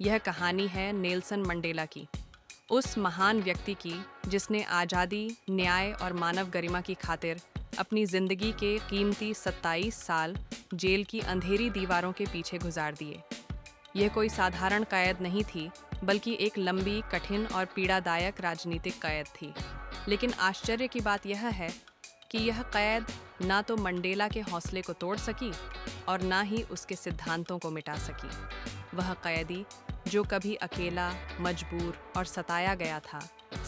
यह कहानी है नेल्सन मंडेला की, उस महान व्यक्ति की जिसने आज़ादी, न्याय और मानव गरिमा की खातिर अपनी जिंदगी के कीमती 27 साल जेल की अंधेरी दीवारों के पीछे गुजार दिए। यह कोई साधारण कैद नहीं थी, बल्कि एक लंबी, कठिन और पीड़ादायक राजनीतिक कैद थी। लेकिन आश्चर्य की बात यह है कि यह कैद ना तो मंडेला के हौसले को तोड़ सकी और ना ही उसके सिद्धांतों को मिटा सकी। वह कैदी जो कभी अकेला, मजबूर और सताया गया था,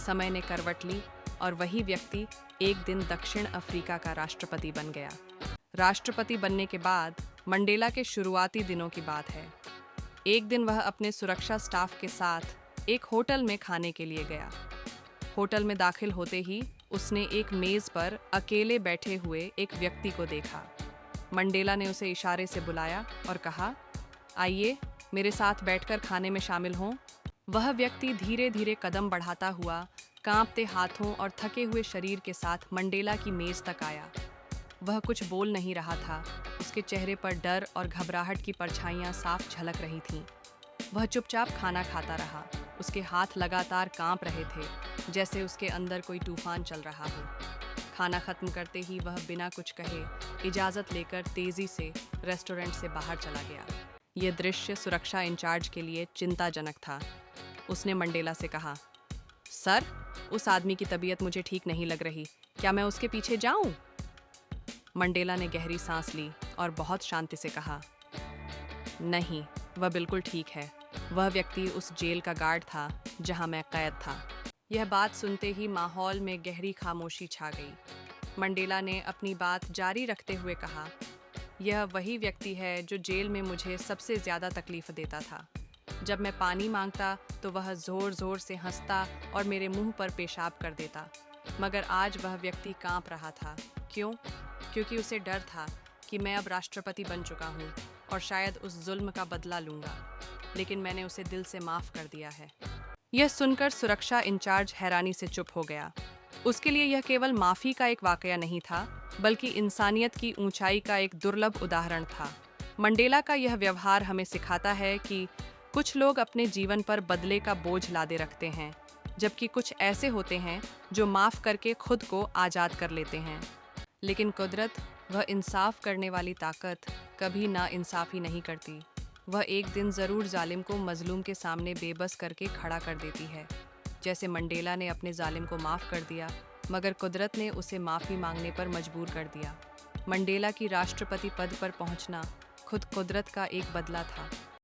समय ने करवट ली और वही व्यक्ति एक दिन दक्षिण अफ्रीका का राष्ट्रपति बन गया। राष्ट्रपति बनने के बाद मंडेला के शुरुआती दिनों की बात है। एक दिन वह अपने सुरक्षा स्टाफ के साथ एक होटल में खाने के लिए गया। होटल में दाखिल होते ही उसने एक मेज पर अकेले बैठे हुए एक व्यक्ति को देखा। मंडेला ने उसे इशारे से बुलाया और कहा, आइए मेरे साथ बैठकर खाने में शामिल हों। वह व्यक्ति धीरे धीरे कदम बढ़ाता हुआ कांपते हाथों और थके हुए शरीर के साथ मंडेला की मेज तक आया। वह कुछ बोल नहीं रहा था, उसके चेहरे पर डर और घबराहट की परछाइयां साफ झलक रही थीं। वह चुपचाप खाना खाता रहा, उसके हाथ लगातार कांप रहे थे, जैसे उसके अंदर कोई तूफान चल रहा हो। खाना खत्म करते ही वह बिना कुछ कहे इजाज़त लेकर तेज़ी से रेस्टोरेंट से बाहर चला गया। यह दृश्य सुरक्षा इंचार्ज के लिए चिंताजनक था। उसने मंडेला से कहा, सर, उस आदमी की तबीयत मुझे ठीक नहीं लग रही, क्या मैं उसके पीछे जाऊं? मंडेला ने गहरी सांस ली और बहुत शांति से कहा, नहीं, वह बिल्कुल ठीक है। वह व्यक्ति उस जेल का गार्ड था जहां मैं कैद था। यह बात सुनते ही माहौल में गहरी खामोशी छा गई। मंडेला ने अपनी बात जारी रखते हुए कहा, यह वही व्यक्ति है जो जेल में मुझे सबसे ज़्यादा तकलीफ देता था। जब मैं पानी मांगता तो वह ज़ोर ज़ोर से हंसता और मेरे मुंह पर पेशाब कर देता। मगर आज वह व्यक्ति कांप रहा था। क्यों? क्योंकि उसे डर था कि मैं अब राष्ट्रपति बन चुका हूँ और शायद उस जुल्म का बदला लूँगा। लेकिन मैंने उसे दिल से माफ़ कर दिया है। यह सुनकर सुरक्षा इंचार्ज हैरानी से चुप हो गया। उसके लिए यह केवल माफ़ी का एक वाकया नहीं था, बल्कि इंसानियत की ऊंचाई का एक दुर्लभ उदाहरण था। मंडेला का यह व्यवहार हमें सिखाता है कि कुछ लोग अपने जीवन पर बदले का बोझ लादे रखते हैं, जबकि कुछ ऐसे होते हैं जो माफ़ करके खुद को आज़ाद कर लेते हैं। लेकिन कुदरत, वह इंसाफ करने वाली ताकत, कभी ना इंसाफ़ी नहीं करती। वह एक दिन ज़रूर जालिम को मजलूम के सामने बेबस करके खड़ा कर देती है। जैसे मंडेला ने अपने जालिम को माफ़ कर दिया, मगर कुदरत ने उसे माफ़ी मांगने पर मजबूर कर दिया। मंडेला की राष्ट्रपति पद पर पहुंचना खुद कुदरत का एक बदला था।